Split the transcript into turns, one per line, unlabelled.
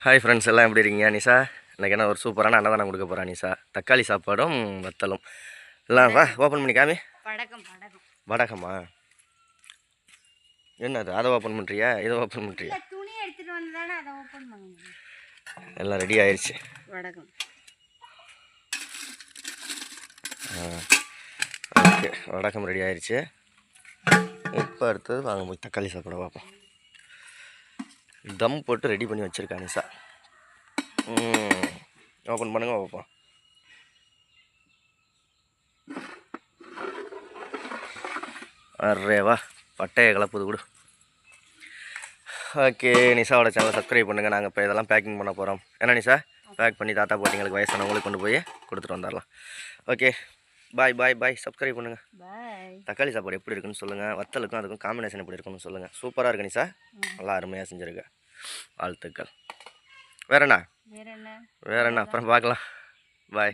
Hi friends, எல்லாம் எப்படி இருக்கீங்க? நிஷா இன்றைக்கி என்ன ஒரு சூப்பரான அன்னதானம் கொடுக்க போகிறா நிஷா. தக்காளி சாப்பாடும் வத்தலும் எல்லாம் வா ஓப்பன் பண்ணி காமி. வடகமா என்னது? அதை ஓப்பன் பண்ணுறியா? இதை ஓப்பன் பண்ணுறியா? எல்லாம் ரெடி ஆயிடுச்சு. ஓகே, வடகம் ரெடி ஆயிடுச்சு. இப்போ அடுத்தது வாங்க போய் தக்காளி சாப்பாடை பார்ப்போம். தம் போட்டு ரெடி பண்ணி வச்சுருக்கா நிஷா. ஓப்பன் பண்ணுங்க பார்ப்போம். அரேவா, பட்டையை கலப்புது கூட. ஓகே, நிஷாவோட சேனலை சப்ஸ்கிரைப் பண்ணுங்கள். நாங்கள் இப்போ இதெல்லாம் பேக்கிங் பண்ண போகிறோம். ஏன்னா நிஷா, பேக் பண்ணி தாத்தா பாட்டிங்களுக்கு வயசானவங்களுக்கு கொண்டு போய் கொடுத்துட்டு வந்துடலாம். ஓகே, பாய் பாய் பாய். சப்ஸ்கிரைப் பண்ணுங்கள். தக்காளி சாப்பாடு எப்படி இருக்குன்னு சொல்லுங்கள். வத்தலுக்கும் அதுக்கும் காம்பினேஷன் எப்படி இருக்குன்னு சொல்லுங்கள். சூப்பராக இருக்கு நிஷா, நல்லா அருமையாக செஞ்சுருக்க. வாழ்த்துக்கள். வேற என்ன அப்புறம் பார்க்கலாம். பாய்.